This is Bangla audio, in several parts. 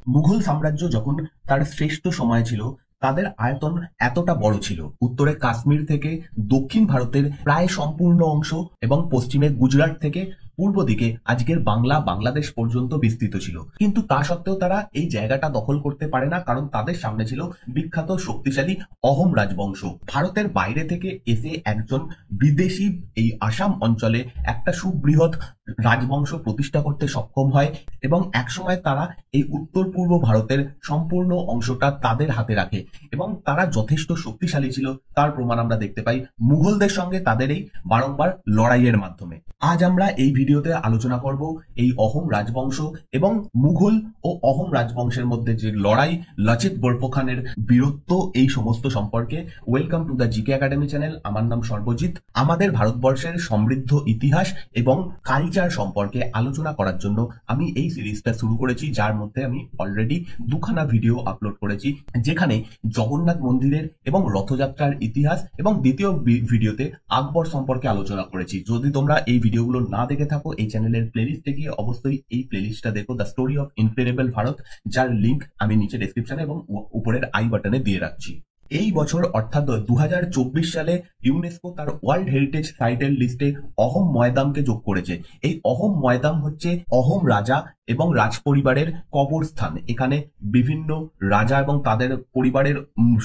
মুঘল সাম্রাজ্য যখন তার শ্রেষ্ঠ সময় ছিল, তাদের আয়তন এতটা বড় ছিল, উত্তরে কাশ্মীর থেকে দক্ষিণ ভারতের প্রায় সম্পূর্ণ অংশ এবং পশ্চিমে গুজরাট থেকে পূর্ব দিকে আজকের বাংলাদেশ পর্যন্ত বিস্তৃত ছিল। কিন্তু তা সত্ত্বেও তারা এই জায়গাটা দখল করতে পারে না, কারণ তাদের সামনে ছিল বিখ্যাত শক্তিশালী অহোম রাজবংশ। ভারতের বাইরে থেকে এসে একজন বিদেশি এই আসাম অঞ্চলে একটা সুবৃহৎ রাজবংশ প্রতিষ্ঠা করতে সক্ষম হয় এবং একসময় তারা এই উত্তর পূর্ব ভারতের সম্পূর্ণ অংশটা তাদের হাতে রাখে এবং তারা যথেষ্ট শক্তিশালী ছিল, তার প্রমাণ আমরা দেখতে পাই মুঘলদের সঙ্গে তাদের এই বারংবার লড়াইয়ের মাধ্যমে। আজ আমরা এই ভিডিওতে আলোচনা করব এই অহোম রাজবংশ এবং মুঘল ও অহোম রাজবংশের মধ্যে যে লড়াই, লাচিত বরফখানের বীরত্ব, এই সমস্ত সম্পর্কে। Welcome to the GK academy channel. আমার নাম সর্বজিৎ। আমাদের ভারতবর্ষের সমৃদ্ধ ইতিহাস এবং কালচার সম্পর্কে আলোচনা করার জন্য আমি এই সিরিজটা শুরু করেছি, যার মধ্যে আমি অলরেডি দুখানা ভিডিও আপলোড করেছি, যেখানে জগন্নাথ মন্দিরের এবং রথযাত্রার ইতিহাস এবং দ্বিতীয় ভিডিওতে আকবর সম্পর্কে আলোচনা করেছি। যদি তোমরা এই ভিডিওগুলো না দেখে থাকো, এই চ্যানেলের প্লেলিস্টে গিয়ে অবশ্যই এই প্লেলিস্টটা দেখো, the story of incredible Bharat, যার লিঙ্ক আমি নিচে ডেসক্রিপশনে এবং উপরের আই বাটনে দিয়ে রাখছি। এই বছর অর্থাৎ 2024 সালে ইউনেস্কো তার ওয়ার্ল্ড হেরিটেজ সাইটের লিস্টে অহোম ময়দামকে যোগ করেছে। এই অহোম ময়দাম হচ্ছে অহোম রাজা এবং রাজ পরিবারের কবরস্থান। এখানে বিভিন্ন রাজা এবং তাদের পরিবারের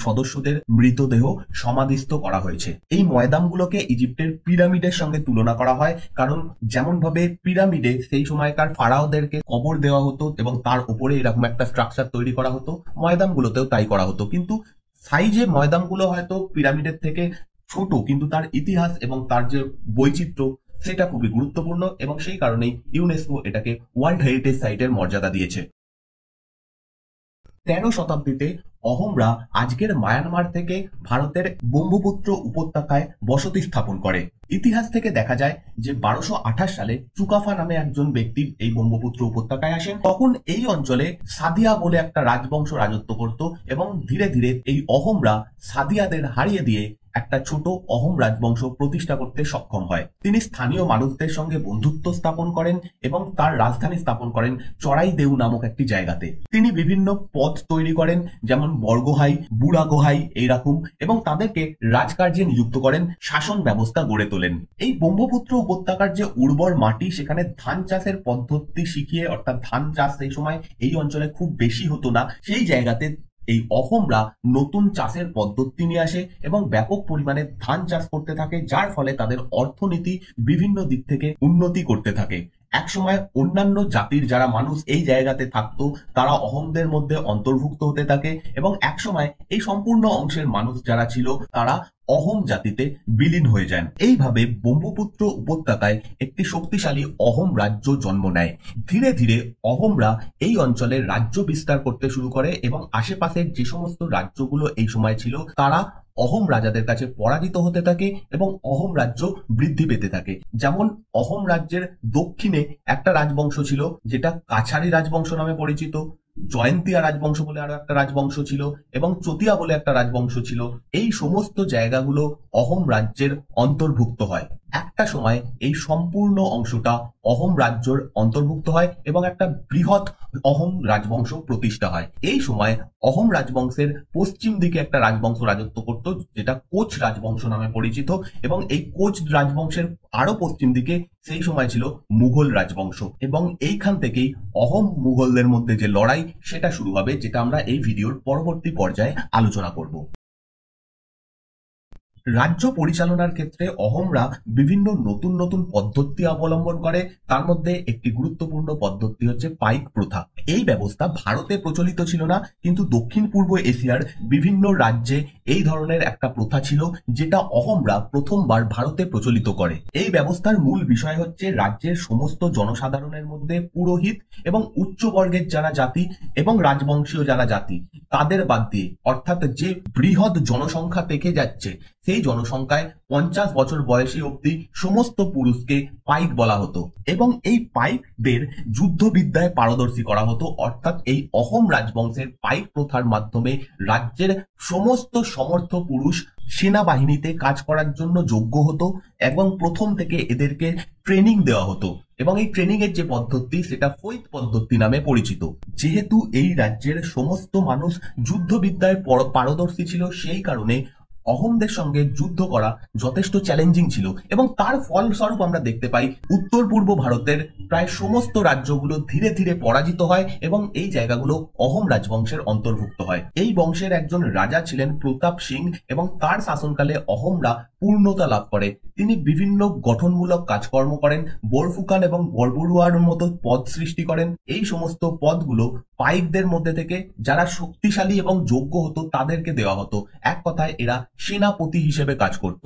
সদস্যদের মৃতদেহ সমাধিস্থ করা হয়েছে। এই ময়দামগুলোকে ইজিপ্টের পিরামিডের সঙ্গে তুলনা করা হয়, কারণ যেমন ভাবে পিরামিডে সেই সময়কার ফারাওদেরকে কবর দেওয়া হতো এবং তার উপরে এরকম একটা স্ট্রাকচার তৈরি করা হতো, ময়দামগুলোতেও তাই করা হতো। কিন্তু সাইজে ময়দানগুলো হয়তো পিরামিডের থেকে ছোট, কিন্তু তার ইতিহাস এবং তার যে বৈচিত্র্য সেটা খুবই গুরুত্বপূর্ণ এবং সেই কারণেই ইউনেস্কো এটাকে ওয়ার্ল্ড হেরিটেজ সাইটের মর্যাদা দিয়েছে। 13 শতাব্দীতে অহোমরা আজকের মায়ানমার থেকে ভারতের ব্রহ্মপুত্র উপত্যকায় বসতি স্থাপন করে। ইতিহাস থেকে দেখা যায় যে 1228 সালে চুকাফা নামে একজন ব্যক্তি এই ব্রহ্মপুত্র উপত্যকায় আসেন। তখন এই অঞ্চলে সাদিয়া বলে একটা রাজবংশ রাজত্ব করত এবং ধীরে ধীরে এই অহোমরা সাদিয়াদের হারিয়ে দিয়ে একটা ছোট অহোম রাজবংশ প্রতিষ্ঠা করতে সক্ষম হয়। তিনি স্থানীয় মানুষদের সঙ্গে বন্ধুত্ব স্থাপন করেন এবং তার রাজধানী স্থাপন করেন চড়াইদেউ নামক একটি জায়গাতে। তিনি বিভিন্ন পদ তৈরি করেন, যেমন বরগোহাই, বুড়াগোহাই এইরকম, এবং তাদেরকে রাজকার্যে নিযুক্ত করেন, শাসন ব্যবস্থা গড়ে তোলেন। এই ব্রহ্মপুত্র উপত্যকার যে উর্বর মাটি, সেখানে ধান চাষের পদ্ধতি শিখিয়ে, অর্থাৎ ধান চাষ সেই সময় এই অঞ্চলে খুব বেশি হতো না, সেই জায়গাতে এই অহোমরা নতুন চাষের পদ্ধতি নিয়ে আসে এবং ব্যাপক পরিমাণে ধান চাষ করতে থাকে, যার ফলে তাদের অর্থনীতি বিভিন্ন দিক থেকে উন্নতি করতে থাকে। একসময় অন্যান্য জাতির যারা মানুষ এই জায়গাতে থাকতো, তারা অহোমদের মধ্যে অন্তর্ভুক্ত হতে থাকে এবং একসময় এই সম্পূর্ণ অংশের মানুষ যারা ছিল তারা অহোম জাতিতে বিলীন হয়ে যান। এইভাবে ব্রহ্মপুত্র উপত্যকায় একটি শক্তিশালী অহোম রাজ্য জন্ম নেয়। ধীরে ধীরে অহোমরা এই অঞ্চলে রাজ্য বিস্তার করতে শুরু করে এবং আশেপাশের যে সমস্ত রাজ্যগুলো এই সময় ছিল তারা অহোম রাজাদের কাছে পরাজিত হতে থাকে এবং অহোম রাজ্য বৃদ্ধি পেতে থাকে। যেমন অহোম রাজ্যের দক্ষিণে একটা রাজবংশ ছিল যেটা কাছারি রাজবংশ নামে পরিচিত, জয়ন্তিয়া রাজবংশ বলে আরো একটা রাজবংশ ছিল এবং চতিয়া বলে একটা রাজবংশ ছিল। এই সমস্ত জায়গাগুলো অহোম রাজ্যের অন্তর্ভুক্ত হয়। একটা সময় এই সম্পূর্ণ অংশটা অহোম রাজ্যের অন্তর্ভুক্ত হয় এবং একটা বৃহৎ অহোম রাজবংশ প্রতিষ্ঠা হয়। এই সময় অহোম রাজবংশের পশ্চিম দিকে একটা রাজবংশ রাজত্ব করত, যেটা কোচ রাজবংশ নামে পরিচিত, এবং এই কোচ রাজবংশের আরো পশ্চিম দিকে সেই সময় ছিল মুঘল রাজবংশ এবং এইখান থেকেই অহোম মুঘলদের মধ্যে যে লড়াই সেটা শুরু হবে, যেটা আমরা এই ভিডিওর পরবর্তী পর্যায়ে আলোচনা করব। রাজ্য পরিচালনার ক্ষেত্রে অহোমরা বিভিন্ন নতুন নতুন পদ্ধতি অবলম্বন করে। তার মধ্যে একটি গুরুত্বপূর্ণ পদ্ধতি হচ্ছে পাইক প্রথা। এই ব্যবস্থা ভারতে প্রচলিত ছিল না, কিন্তু দক্ষিণ পূর্ব এশিয়ার বিভিন্ন রাজ্যে এই ধরনের একটা প্রথা ছিল, যেটা অহোমরা প্রথমবার ভারতে প্রচলিত করে। এই ব্যবস্থার মূল বিষয় হচ্ছে রাজ্যের সমস্ত জনসাধারণের মধ্যে পুরোহিত এবং উচ্চ বর্গের যারা জাতি এবং রাজবংশীয় যারা জাতি তাদের বাদ দিয়ে, অর্থাৎ যে বৃহৎ জনসংখ্যা থেকে যাচ্ছে সেই জনসংখ্যায় 50 বছর বয়সী অবধি সমস্ত পুরুষকে পাইক বলা হতো এবং এই পাইকদের যুদ্ধবিদ্যায় পারদর্শী করা হতো। অর্থাৎ এই অহোম রাজবংশের পাইক প্রথার মাধ্যমে রাজ্যের সমস্ত সমর্থ পুরুষ সেনাবাহিনীতে কাজ করার জন্য যোগ্য হতো এবং প্রথম থেকে এদেরকে ট্রেনিং দেওয়া হতো এবং এই ট্রেনিং এর যে পদ্ধতি সেটা ফৈদ পদ্ধতি নামে পরিচিত। যেহেতু এই রাজ্যের সমস্ত মানুষ যুদ্ধবিদ্যায় পারদর্শী ছিল, সেই কারণে অহোমদের সঙ্গে যুদ্ধ করা যথেষ্ট চ্যালেঞ্জিং ছিল এবং তার ফলস্বরূপ আমরা দেখতে পাই উত্তর পূর্ব ভারতের প্রায় সমস্ত রাজ্যগুলো ধীরে ধীরে পরাজিত হয় এবং এই জায়গাগুলো অহোম রাজবংশের অন্তর্ভুক্ত হয়। এই বংশের একজন রাজা ছিলেন প্রতাপ সিং এবং তার শাসনকালে অহোমরা পূর্ণতা লাভ করে। তিনি বিভিন্ন গঠনমূলক কাজকর্ম করেন, বরফুকান এবং বরবরুয়ার মতো পদ সৃষ্টি করেন। এই সমস্ত পদগুলো পাইকদের মধ্যে থেকে যারা শক্তিশালী এবং যোগ্য হতো তাদেরকে দেওয়া হতো। এক কথায় এরা সেনাপতি হিসেবে কাজ করত।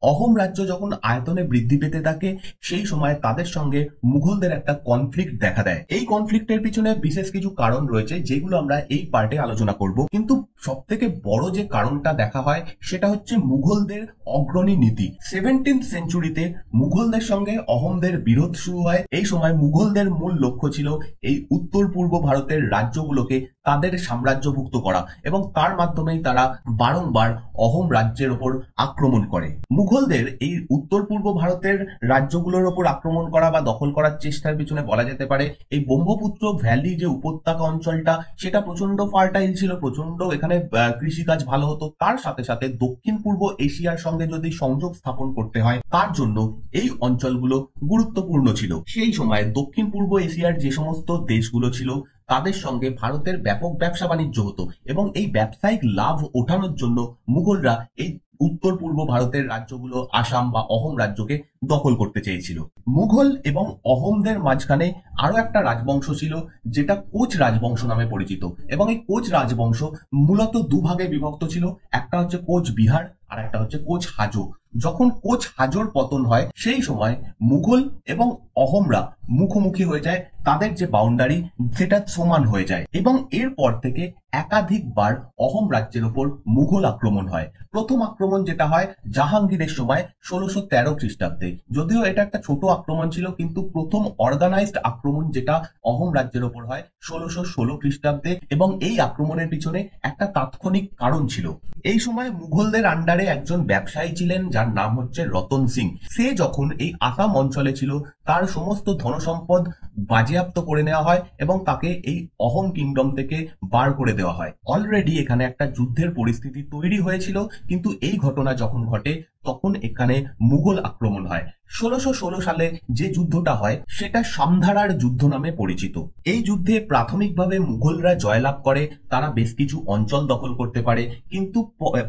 অহোম রাজ্য যখন আয়তনে বৃদ্ধি পেতে থাকে সেই সময় তাদের সঙ্গে মুঘলদের একটা কনফ্লিক্ট দেখা দেয়। এই কনফ্লিক্টের পিছনে বিশেষ কিছু কারণ রয়েছে যেগুলো আমরা এই পার্টে আলোচনা করব, কিন্তু সব থেকে বড় যে কারণটা দেখা হয় সেটা হচ্ছে মুঘলদের অগ্রণী নীতি। 17th সেঞ্চুরিতে মুঘলদের সঙ্গে অহোমদের বিরোধ শুরু হয়। এই সময় মুঘলদের মূল লক্ষ্য ছিল এই উত্তর পূর্ব ভারতের রাজ্যগুলোকে তাদের সাম্রাজ্যভুক্ত করা এবং তার মাধ্যমেই তারা বারংবার অহোম রাজ্যের ওপর আক্রমণ করে। মুঘলদের এই উত্তর পূর্ব ভারতের রাজ্যগুলোর ওপর আক্রমণ করা বা দখল করার চেষ্টার পিছনে বলা যেতে পারে এই ব্রহ্মপুত্র ভ্যালি যে উপত্যকা অঞ্চলটা সেটা প্রচন্ড ফার্টাইল ছিল, প্রচন্ড এখানে কৃষিকাজ ভালো হতো। তার সাথে সাথে দক্ষিণ পূর্ব এশিয়ার সঙ্গে যদি সংযোগ স্থাপন করতে হয় তার জন্য এই অঞ্চলগুলো গুরুত্বপূর্ণ ছিল। সেই সময় দক্ষিণ পূর্ব এশিয়ার যে সমস্ত দেশগুলো ছিল তাদের সঙ্গে ভারতের ব্যাপক ব্যবসা বাণিজ্য হতো এবং এই ব্যবসায়িক লাভ ওঠানোর জন্য মুঘলরা এই উত্তর পূর্ব ভারতের রাজ্যগুলো আসাম বা অহোম রাজ্যকে দখল করতে চেয়েছিল। মুঘল এবং অহোমদের মাঝখানে আরো একটা রাজবংশ ছিল যেটা কোচ রাজবংশ নামে পরিচিত এবং এই কোচ রাজবংশ মূলত দুভাগে বিভক্ত ছিল। একটা হচ্ছে কোচ বিহার আর একটা হচ্ছে কোচ হাজো। যখন কোচ হাজোর পতন হয় সেই সময় মুঘল এবং অহোমরা মুখোমুখি হয়ে যায়, তাদের যে বাউন্ডারি সেটা সমান হয়ে যায় এবং এরপর থেকে একাধিকবার অহোম রাজ্যের উপর মুঘল আক্রমণ হয়। প্রথম আক্রমণ যেটা হয় জাহাঙ্গীরের সময় 1613 খ্রিস্টাব্দে, যদিও এটা একটা ছোট আক্রমণ ছিল কিন্তু প্রথম অর্গানাইজড আক্রমণ যেটা অহোম রাজ্যের উপর হয় 1616 খ্রিস্টাব্দে এবং এই আক্রমণের পিছনে একটা তাৎক্ষণিক কারণ ছিল। এই সময় মুঘলদের আন্ডারে একজন ব্যবসায়ী ছিলেন যার নাম হচ্ছে রতন সিং। সে যখন এই আসাম অঞ্চলে ছিল তার সমস্ত ধনসম্পদ বাজেয়াপ্ত করে নেওয়া হয় এবং তাকে এই অহোম কিংডম থেকে বার করে দেওয়া হয়। অলরেডি এখানে একটা যুদ্ধের পরিস্থিতি তৈরি হয়েছিল, কিন্তু এই ঘটনা যখন ঘটে তখন এখানে মুঘল আক্রমণ হয়। 1616 সালে যে যুদ্ধটা হয় সেটা সামধারার যুদ্ধ নামে পরিচিত। এই যুদ্ধে প্রাথমিকভাবে মুঘলরা জয়লাভ করে, তারা বেশ কিছু অঞ্চল দখল করতে পারে, কিন্তু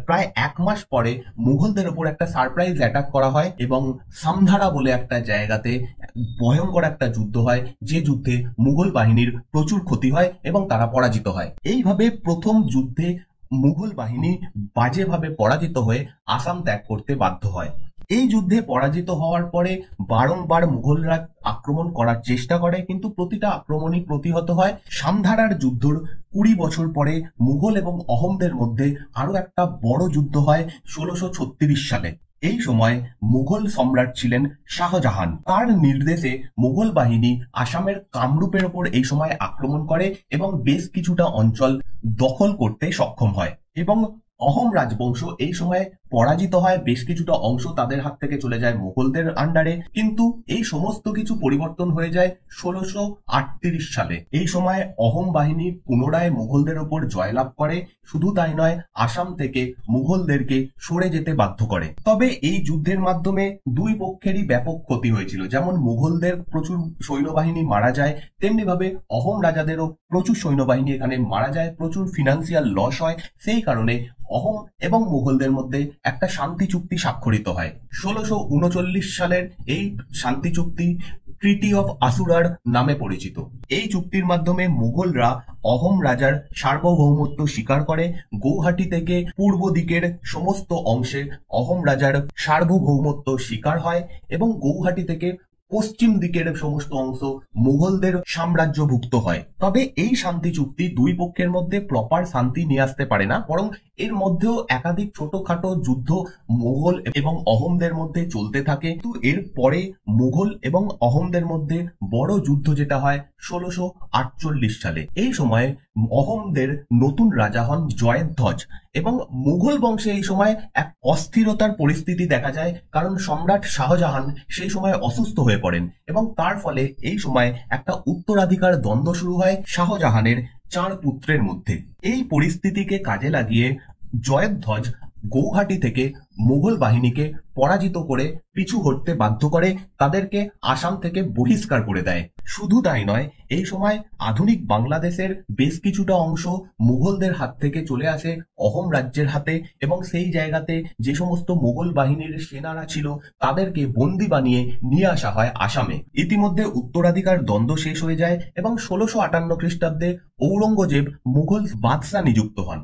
প্রায় এক মাস পরে মুঘলদের উপর একটা সারপ্রাইজ অ্যাটাক করা হয় এবং সামধারা বলে একটা জায়গাতে ভয়ঙ্কর একটা যুদ্ধ হয়, যে যুদ্ধে মুঘল বাহিনীর প্রচুর ক্ষতি হয় এবং তারা পরাজিত হয়। এইভাবে প্রথম যুদ্ধে মুঘল বাহিনী বাজেভাবে পরাজিত হয়ে আসাম ত্যাগ করতে বাধ্য হয়। এই যুদ্ধে পরাজিত হওয়ার পরে বারংবার মুঘলরা আক্রমণ করার চেষ্টা করে, কিন্তু প্রতিটা আক্রমণই প্রতিহত হয়। সামধারার যুদ্ধর 20 বছর পরে মুঘল এবং অহোমদের মধ্যে আরো একটা বড় যুদ্ধ হয় 1636 সালে। এই সময় মুঘল সম্রাট ছিলেন শাহজাহান। তার নির্দেশে মুঘল বাহিনী আসামের কামরূপের ওপর এই সময় আক্রমণ করে এবং বেশ কিছুটা অঞ্চল দখল করতে সক্ষম হয় এবং অহোম রাজবংশ এই সময় পরাজিত হয়, বেশ কিছুটা অংশ তাদের হাত থেকে চলে যায় মুঘলদের আন্ডারে। কিন্তু এই সমস্ত কিছু পরিবর্তন হয়ে যায় 1638 সালে। এই সময় অহোম বাহিনী পুনরায় মুঘলদের ওপর জয়লাভ করে, শুধু তাই নয় আসাম থেকে মুঘলদেরকে সরে যেতে বাধ্য করে। তবে এই যুদ্ধের মাধ্যমে দুই পক্ষেরই ব্যাপক ক্ষতি হয়েছিল, যেমন মুঘলদের প্রচুর সৈন্যবাহিনী মারা যায় তেমনি ভাবে অহোম রাজাদেরও প্রচুর সৈন্যবাহিনী এখানে মারা যায়, প্রচুর ফিনান্সিয়াল লস হয়। সেই কারণে অহোম এবং মুঘলদের মধ্যে একটা শান্তি চুক্তি স্বাক্ষরিত হয়। 1639 সালের এই শান্তি চুক্তি ট্রিটি অফ আসুরার নামে পরিচিত। এই চুক্তির মাধ্যমে মুঘলরা অহোম রাজার সার্বভৌমত্ব স্বীকার করে। গৌহাটি থেকে পূর্ব দিকের সমস্ত অংশে অহোম রাজার সার্বভৌমত্ব স্বীকার হয় এবং গৌহাটি থেকে পশ্চিম দিকের সমস্ত অংশ মুঘলদের সাম্রাজ্যভুক্ত হয়। তবে এই শান্তি চুক্তি দুই পক্ষের মধ্যে প্রপার শান্তি নিয়ে আসতে পারে না, বরং এর মধ্যেও একাধিক ছোটখাটো যুদ্ধ মুঘল এবং অহোমদের মধ্যে চলতে থাকে। কিন্তু এর পরে মুঘল এবং অহোমদের মধ্যে বড় যুদ্ধ যেটা হয় 1648 সালে। এই সময় অহোমদের নতুন রাজা হন জয়ধ্বজ এবং মুঘল বংশে এই সময় এক অস্থিরতার পরিস্থিতি দেখা যায়, কারণ সম্রাট শাহজাহান সেই সময় অসুস্থ হয়ে পড়েন এবং তার ফলে এই সময় একটা উত্তরাধিকার দ্বন্দ্ব শুরু হয় শাহজাহানের 4 পুত্রের মধ্যে। এই পরিস্থিতিকে কাজে লাগিয়ে জয়ধ্বজ গৌহাটি থেকে মুঘল বাহিনীকে পরাজিত করে পিছু হটতে বাধ্য করে, তাদেরকে আসাম থেকে বহিষ্কার করে দেয়। শুধু তাই নয়, এই সময় আধুনিক বাংলাদেশের বেশ কিছুটা অংশ মুঘলদের হাত থেকে চলে আসে অহোম রাজ্যের হাতে এবং সেই জায়গাতে যে সমস্ত মুঘল বাহিনীর সেনারা ছিল তাদেরকে বন্দি বানিয়ে নিয়ে আসা হয় আসামে। ইতিমধ্যে উত্তরাধিকার দ্বন্দ্ব শেষ হয়ে যায় এবং 1658 খ্রিস্টাব্দে ঔরঙ্গজেব মুঘল বাদশাহ নিযুক্ত হন।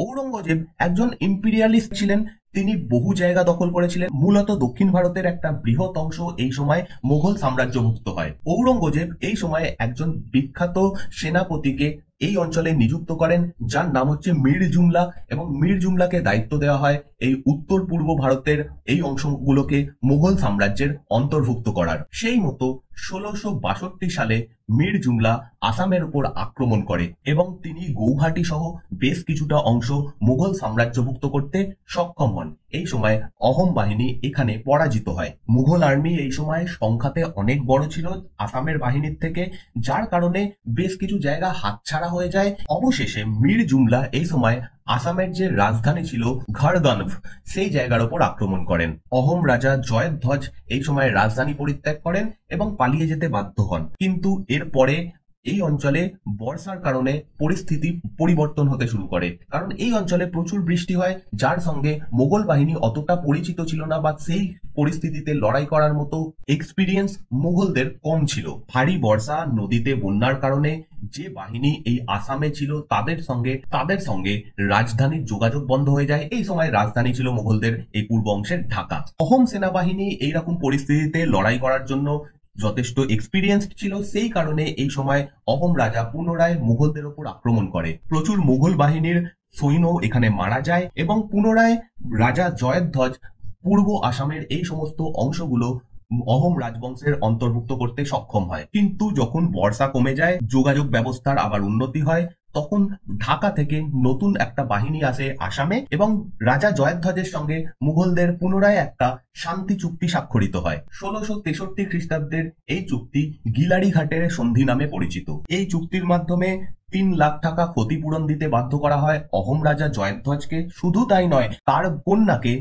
ঔরঙ্গজেব একজন ইম্পিরিয়ালিস্ট ছিলেন। তিনি বহু জায়গা দখল করেছিলেন। মূলত দক্ষিণ ভারতের একটা বৃহৎ অংশ এই সময় মুঘল সাম্রাজ্যভুক্ত হয়। ঔরঙ্গজেব এই সময়ে একজন বিখ্যাত সেনাপতিকে এই অঞ্চলে নিযুক্ত করেন, যার নাম হচ্ছে মীর জুমলা, এবং মীর জুমলাকে দায়িত্ব দেওয়া হয় এই উত্তর পূর্ব ভারতের এই অংশগুলোকে মুঘল সাম্রাজ্যের অন্তর্ভুক্ত করার। সেই মতো 1662 সালে মীর জুমলা আসামের উপর আক্রমণ করে এবং তিনি গৌহাটি সহ বেশ কিছুটা অংশ মুঘল সাম্রাজ্যভুক্ত করতে সক্ষম হন। এই সময় অহোম বাহিনী এখানে পরাজিত হয়। মুঘল আর্মি এই সময় সংখ্যাতে অনেক বড় ছিল আসামের বাহিনীর থেকে, যার কারণে বেশ কিছু জায়গা হাতছাড়া হয়ে যায়। অবশেষে মীর জুমলা এই সময় আসামের যে রাজধানী ছিল ঘাড়গানভ সেই জায়গার উপর আক্রমণ করেন। অহোম রাজা জয়ধ্বজ এই সময় রাজধানী পরিত্যাগ করেন এবং পালিয়ে যেতে বাধ্য হন। কিন্তু এরপরে এই অঞ্চলে বর্ষার কারণে পরিস্থিতি পরিবর্তন হতে শুরু করে, কারণ এই অঞ্চলে প্রচুর বৃষ্টি হয়, যার সঙ্গে মোগল বাহিনী অতটা পরিচিত ছিল না বা সেই পরিস্থিতিতে লড়াই করার মতো এক্সপিরিয়েন্স মুঘলদের কম ছিল। ভারী বর্ষা, নদীতে বন্যার কারণে যে বাহিনী এই আসামে ছিল তাদের সঙ্গে রাজধানীর যোগাযোগ বন্ধ হয়ে যায়। এই সময় রাজধানী ছিল মুঘলদের এই পূর্ব অংশের ঢাকা। অহোম সেনাবাহিনী এইরকম পরিস্থিতিতে লড়াই করার জন্য যথেষ্ট এক্সপিরিয়েন্সড ছিল, সেই কারণে এই সময় অহোম রাজা পুনরায় মুঘলদের উপর আক্রমণ করে। প্রচুর মুঘল বাহিনীর সৈন্য এখানে মারা যায় এবং পুনরায় রাজা জয়ধ্বজ পূর্ব আসামের এই সমস্ত অংশগুলো অহোম রাজবংশের অন্তর্ভুক্ত করতে সক্ষম হয়। কিন্তু যখন বর্ষা কমে যায়, যোগাযোগ ব্যবস্থার আবার উন্নতি হয়, তখন ঢাকা থেকে নতুন একটা বাহিনী আসে আসামে এবং রাজা জয়ধ্বজের সঙ্গে মুঘলদের পুনরায় একটা শান্তি চুক্তি স্বাক্ষরিত হয়। 1663 খ্রিস্টাব্দের এই চুক্তি গিলাড়ি ঘাটের সন্ধি নামে পরিচিত। এই চুক্তির মাধ্যমে 3 লাখ টাকা ক্ষতিপূরণ দিতে বাধ্য করা হয় অহোম রাজা জয়ধ্বজকে। শুধু তাই নয়, তার কন্যাকে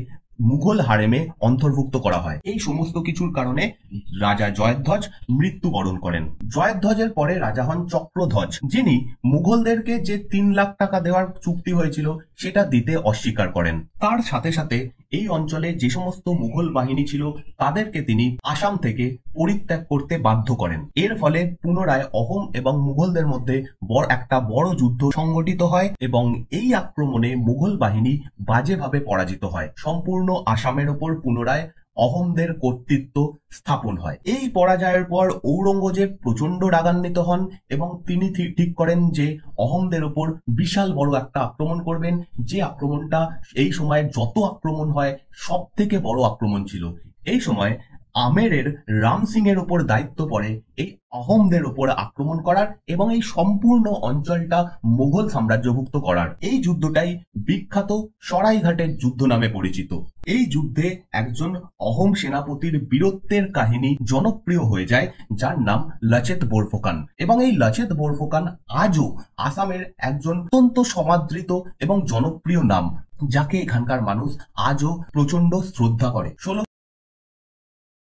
মুঘল হারেমে অন্তর্ভুক্ত করা হয়। এই সমস্ত কিছুর কারণে রাজা জয়ধ্বজ মৃত্যুবরণ করেন। জয়ধ্বজের পরে রাজা হন চক্রধ্বজ, যিনি মুঘলদেরকে যে 3 লাখ টাকা দেওয়ার চুক্তি হয়েছিল সেটা দিতে অস্বীকার করেন। তার সাথে সাথে এই অঞ্চলে যে সমস্ত মুঘল বাহিনী ছিল তাদেরকে তিনি আসাম থেকে পরিত্যাগ করতে বাধ্য করেন। এর ফলে পুনরায় অহোম এবং মুঘলদের মধ্যে একটা বড় যুদ্ধ সংগঠিত হয় এবং এই আক্রমণে মুঘল বাহিনী বাজেভাবে পরাজিত হয়। সম্পূর্ণ আসামের ওপর পুনরায় অহোমদের কর্তৃত্ব স্থাপন হয়। এই পরাজয়ের পর ঔরঙ্গজেব প্রচন্ড রাগান্বিত হন এবং তিনি ঠিক করেন যে অহোমদের ওপর বিশাল বড় একটা আক্রমণ করবেন, যে আক্রমণটা এই সময় যত আক্রমণ হয় সব থেকে বড় আক্রমণ ছিল। এই সময় আমেরের রাম সিং এর উপর দায়িত্ব পড়ে এই অহোমদের উপর আক্রমণ করার এবং এই সম্পূর্ণ অঞ্চলটা মুঘল সাম্রাজ্যভুক্ত করার। এই যুদ্ধটাই বিখ্যাত সরাইঘাটের যুদ্ধ নামে পরিচিত। এই যুদ্ধে একজন অহোম সেনাপতির বীরত্বের কাহিনী জনপ্রিয় হয়ে যায়, যার নাম লাচেত বোরফুকান, এবং এই লাচেত বোরফুকান আজও আসামের একজন অত্যন্ত সমাদৃত এবং জনপ্রিয় নাম, যাকে এখানকার মানুষ আজও প্রচন্ড শ্রদ্ধা করে।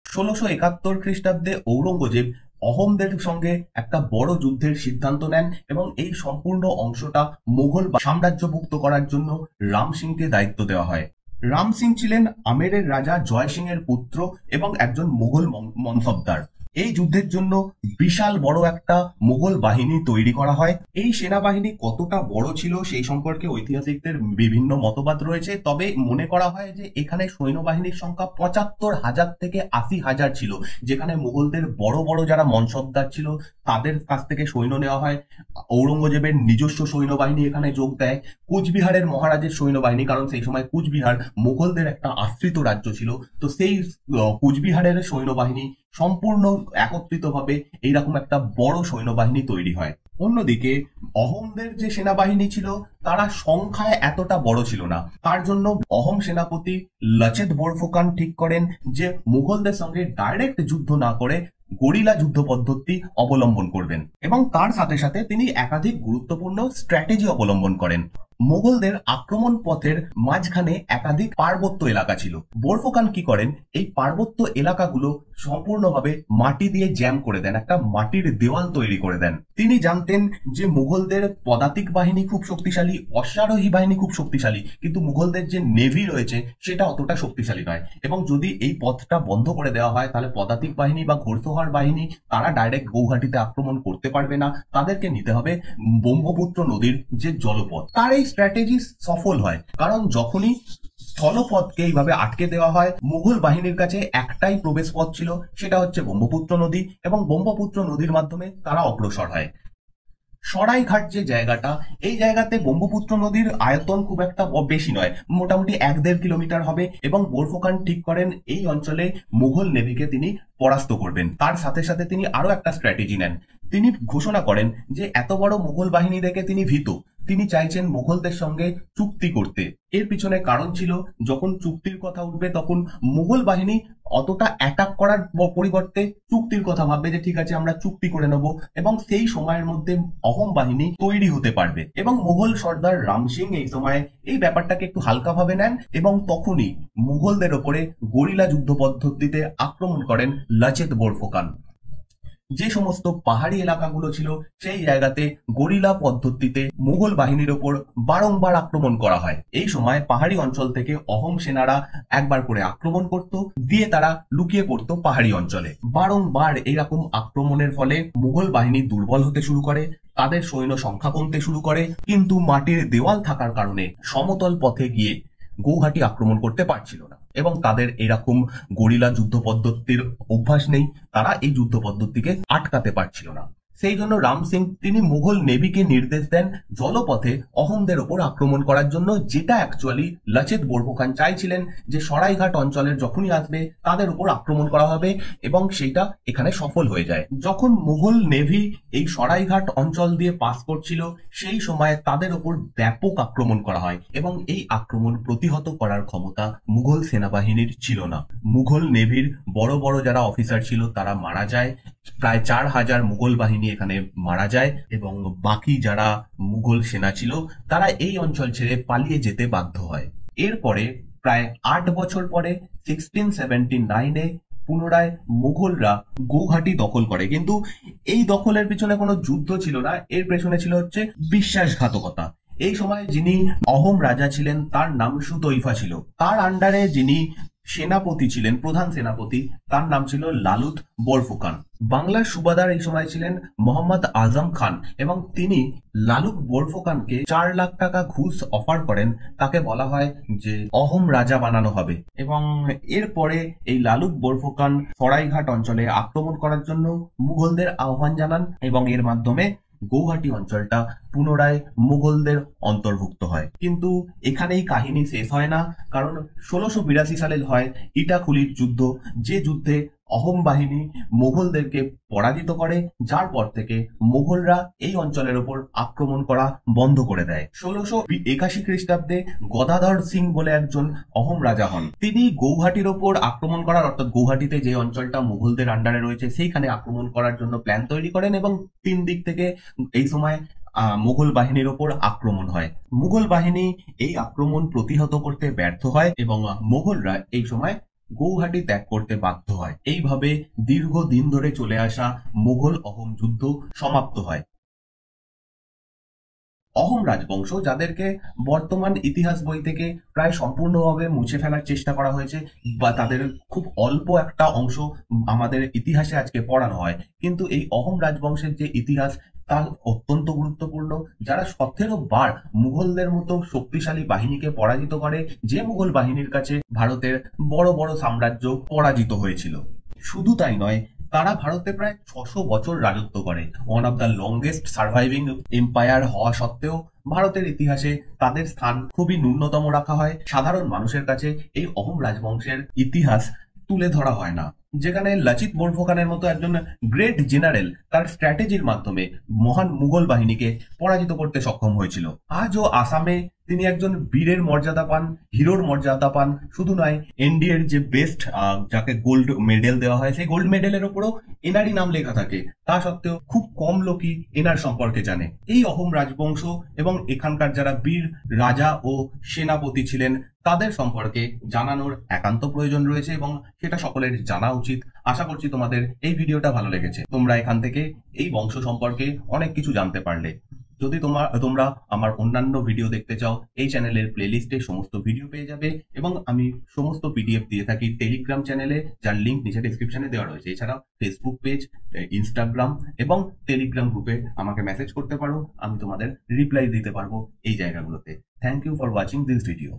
1671 খ্রিস্টাব্দে ঔরঙ্গজেব অহোমদের সঙ্গে একটা বড় যুদ্ধের সিদ্ধান্ত নেন এবং এই সম্পূর্ণ অংশটা মুঘল সাম্রাজ্যভুক্ত করার জন্য রাম সিংকে দায়িত্ব দেওয়া হয়। রাম সিং ছিলেন আমেরের রাজা জয় সিং এর পুত্র এবং একজন মুঘল মনসবদার। এই যুদ্ধের জন্য বিশাল বড় একটা মুঘল বাহিনী তৈরি করা হয়। এই সেনাবাহিনী কতটা বড় ছিল সেই সম্পর্কে ঐতিহাসিকদের বিভিন্ন মতবাদ রয়েছে, তবে মনে করা হয় যে এখানে সৈন্যবাহিনীর সংখ্যা ৭৫,০০০ থেকে ৮০,০০০ ছিল, যেখানে মুঘলদের বড় বড় যারা মনসবদার ছিল তাদের কাছ থেকে সৈন্য নেওয়া হয়। ঔরঙ্গজেবের নিজস্ব সৈন্যবাহিনী এখানে যোগ দেয়, কুচবিহারের মহারাজের সৈন্যবাহিনী, কারণ সেই সময় কুচবিহার মুঘলদের একটা আশ্রিত রাজ্য ছিল, তো সেই কুচবিহারের সৈন্যবাহিনী সম্পূর্ণ একত্রিতভাবে এইরকম একটা বড় সৈন্যবাহিনী তৈরি হয়। অন্যদিকে অহোমদের যে সেনাবাহিনী ছিল তারা সংখ্যায় এতটা বড় ছিল না, তার জন্য অহোম সেনাপতি লচেত বোরফুকান ঠিক করেন যে মুঘলদের সঙ্গে ডাইরেক্ট যুদ্ধ না করে গরিলা যুদ্ধ পদ্ধতি অবলম্বন করবেন, এবং তার সাথে সাথে তিনি একাধিক গুরুত্বপূর্ণ স্ট্র্যাটেজি অবলম্বন করেন। মোগলদের আক্রমণ পথের মাঝখানে একাধিক পার্বত্য এলাকা ছিল। বোরফুকান কি করেন, এই পার্বত্য এলাকাগুলো সম্পূর্ণভাবে মাটি দিয়ে জ্যাম করে দেন, একটা মাটির দেওয়াল তৈরি করে দেন। তিনি জানতেন যে মুঘলদের পদাতিক বাহিনী খুব শক্তিশালী, অশ্বারোহী বাহিনী খুব শক্তিশালী, কিন্তু মুঘলদের যে নেভি রয়েছে সেটা অতটা শক্তিশালী নয়, এবং যদি এই পথটা বন্ধ করে দেওয়া হয় তাহলে পদাতিক বাহিনী বা ঘোড়সওয়ার বাহিনী তারা ডাইরেক্ট গৌহাটিতে আক্রমণ করতে পারবে না, তাদেরকে নিতে হবে ব্রহ্মপুত্র নদীর যে জলপথ। তার এই স্ট্র্যাটেজি সফল হয়, কারণ যখনই স্থলপথকে এইভাবে আটকে দেওয়া হয়, মুঘল বাহিনীর কাছে একটাই প্রবেশ পথ ছিল, সেটা হচ্ছে ব্রহ্মপুত্র নদী, এবং ব্রহ্মপুত্র নদীর মাধ্যমে তারা অগ্রসর হয়। সরাইঘাট যে জায়গাটা, এই জায়গাতে ব্রহ্মপুত্র নদীর আয়তন খুব একটা বেশি নয়, মোটামুটি ১-১.৫ কিলোমিটার হবে, এবং বোরফুকান ঠিক করেন এই অঞ্চলে মুঘল নেভিকে তিনি পরাস্ত করবেন। তার সাথে সাথে তিনি আরো একটা স্ট্র্যাটেজি নেন। তিনি ঘোষণা করেন যে এত বড় মুঘল বাহিনী দেখে তিনি ভীত, তিনি চাইছেন মুঘলদের সঙ্গে চুক্তি করতে। এর পিছনে কারণ ছিল, যখন চুক্তির কথা উঠবে তখন মুঘল বাহিনী অতটা অ্যাটাক করার পরিবর্তে চুক্তির কথা ভাববে যে ঠিক আছে আমরা চুক্তি করে নেব, এবং সেই সময়ের মধ্যে অহোম বাহিনী তৈরি হতে পারবে। এবং মুঘল সর্দার রাম সিং এই সময় এই ব্যাপারটাকে একটু হালকাভাবে নেন, এবং তখনই মুঘলদের ওপরে গরিলা যুদ্ধ পদ্ধতিতে আক্রমণ করেন লচেত বোরফুকান। যে সমস্ত পাহাড়ি এলাকাগুলো ছিল সেই জায়গাতে গরিলা পদ্ধতিতে মুঘল বাহিনীর ওপর বারংবার আক্রমণ করা হয়। এই সময় পাহাড়ি অঞ্চল থেকে অহোম সেনারা একবার করে আক্রমণ করত, দিয়ে তারা লুকিয়ে পড়তো পাহাড়ি অঞ্চলে। বারংবার এরকম আক্রমণের ফলে মুঘল বাহিনী দুর্বল হতে শুরু করে, তাদের সৈন্য সংখ্যা কমতে শুরু করে, কিন্তু মাটির দেওয়াল থাকার কারণে সমতল পথে গিয়ে গৌহাটি আক্রমণ করতে পারছিল না, এবং তাদের এরকম গরিলা যুদ্ধ পদ্ধতির অভ্যাস নেই, তারা এই যুদ্ধ পদ্ধতিকে আটকাতে পারছিল না। সেই জন্য রাম সিং তিনি মুঘল নেভিকে নির্দেশ দেন জলপথে অহোমদের ওপর আক্রমণ করার জন্য, যেটা অ্যাকচুয়ালি লচেত বোরফুকান চাইছিলেন যে সরাইঘাট অঞ্চলের যখনই আসবে তাদের উপর আক্রমণ করা হবে, এবং সেইটা এখানে সফল হয়ে যায়। যখন মুঘল নেভি এই সরাইঘাট অঞ্চল দিয়ে পাস করছিল সেই সময় তাদের উপর ব্যাপক আক্রমণ করা হয়, এবং এই আক্রমণ প্রতিহত করার ক্ষমতা মুঘল সেনাবাহিনীর ছিল না। মুঘল নেভির বড় বড় যারা অফিসার ছিল তারা মারা যায়, প্রায় ৪,০০০ মুঘল বাহিনী এখানে মারা যায়, এবং বাকি যারা মুঘল সেনা ছিল তারা এই অঞ্চল ছেড়ে পালিয়ে যেতে বাধ্য হয়। এরপরে প্রায় ৮ বছর পরে 1679-এ পুনরায় মুঘলরা গৌহাটি দখল করে, কিন্তু এই দখলের পিছনে কোনো যুদ্ধ ছিল না, এর পেছনে ছিল হচ্ছে বিশ্বাসঘাতকতা। এই সময় যিনি অহোম রাজা ছিলেন তার নাম সুতৈফা ছিল, তার আন্ডারে যিনি সেনাপতি ছিলেন, প্রধান সেনাপতি, তার নাম ছিল লালুত বোরফুকান। বাংলার সুবাদার এই সময় ছিলেন মোহাম্মদ আজম খান, এবং তিনি লালুত বোরফুকানকে ৪ লাখ টাকা ঘুষ অফার করেন। তাকে বলা হয় যে অহোম রাজা বানানো হবে, এবং এরপরে এই লালুত বোরফুকান সরাইঘাট অঞ্চলে আক্রমণ করার জন্য মুঘলদের আহ্বান জানান, এবং এর মাধ্যমে গৌহাটি অঞ্চলটা পুনরায় মুঘলদের অন্তর্ভুক্ত হয়। কিন্তু এখানেই কাহিনী শেষ হয় না, কারণ ১৬৮২ সালে হয় ইটাখুলির যুদ্ধ, যে যুদ্ধে অহোম বাহিনী মুঘলদেরকে পরাজিত করে, যার পর থেকে মুঘলরা এই অঞ্চলের উপর আক্রমণ করা বন্ধ করে দেয়। ১৬৮১ খ্রিস্টাব্দে গদাধর সিং বলে একজন অহোম রাজা হন, তিনি গৌহাটির ওপর আক্রমণ করার, অর্থাৎ গৌহাটিতে যে অঞ্চলটা মুঘলদের আন্ডারে রয়েছে সেইখানে আক্রমণ করার জন্য প্ল্যান তৈরি করেন, এবং ৩ দিক থেকে এই সময় মুঘল বাহিনীর ওপর আক্রমণ হয়। মুঘল বাহিনী এই আক্রমণ প্রতিহত করতে ব্যর্থ হয়, এবং মুঘলরা এই সময় গৌহাটি ত্যাগ করতে বাধ্য হয়। এইভাবে দীর্ঘদিন ধরে চলে আসা মুঘল অহোম যুদ্ধ সমাপ্ত হয়। অহোম রাজবংশ, যাদেরকে বর্তমান ইতিহাস বই থেকে প্রায় সম্পূর্ণভাবে মুছে ফেলার চেষ্টা করা হয়েছে, বা তাদের খুব অল্প একটা অংশ আমাদের ইতিহাসে আজকে পড়ানো হয়, কিন্তু এই অহোম রাজবংশের যে ইতিহাস তা অত্যন্ত গুরুত্বপূর্ণ। যারা 17 বার মুঘলদের মতো শক্তিশালী বাহিনীকে পরাজিত করে, যে মুঘল বাহিনীর কাছে ভারতের বড় বড় সাম্রাজ্য পরাজিত হয়েছিল। শুধু তাই নয়, তারা ভারতে প্রায় 600 বছর রাজত্ব করে। One of the longest surviving empire হওয়া সত্ত্বেও ভারতের ইতিহাসে তাদের স্থান খুবই ন্যূনতম রাখা হয়। সাধারণ মানুষের কাছে এই অহোম রাজবংশের ইতিহাস তুলে ধরা হয় না, যেখানে লচিত বরফুকানের মতো একজন গ্রেট জেনারেল তার স্ট্র্যাটেজির মাধ্যমে মহান মুঘল বাহিনীকে পরাজিত করতে সক্ষম হয়েছিল। আজও আসামে তিনি একজন বীরের মর্যাদা পান, হিরোর মর্যাদা পান। শুধু নয়, এনডিএর যে বেস্ট, যাকে গোল্ড মেডেল দেওয়া হয়, সেই গোল্ড মেডেলের উপরও এনারই নাম লেখা থাকে। তা সত্ত্বেও খুব কম লোকই এনার সম্পর্কে জানে। এই অহোম রাজবংশ এবং এখানকার যারা বীর রাজা ও সেনাপতি ছিলেন, তাদের সম্পর্কে জানানোর একান্ত প্রয়োজন রয়েছে এবং সেটা সকলের জানা উচিত। আশা করছি তোমাদের এই ভিডিওটা ভালো লেগেছে। তোমরা এখান থেকে এই বংশ সম্পর্কে অনেক কিছু জানতে পারলে। যদি তোমরা আমার অন্যান্য ভিডিও দেখতে চাও, এই চ্যানেলের প্লেলিস্টে সমস্ত ভিডিও পেয়ে যাবে, এবং আমি সমস্ত পিডিএফ দিয়ে থাকি টেলিগ্রাম চ্যানেলে, যার লিঙ্ক নিচে ডেসক্রিপশনে দেওয়া রয়েছে। এছাড়াও ফেসবুক পেজ, ইনস্টাগ্রাম এবং টেলিগ্রাম গ্রুপে আমাকে মেসেজ করতে পারো, আমি তোমাদের রিপ্লাই দিতে পারবো এই জায়গাগুলোতে। Thank you for watching this video.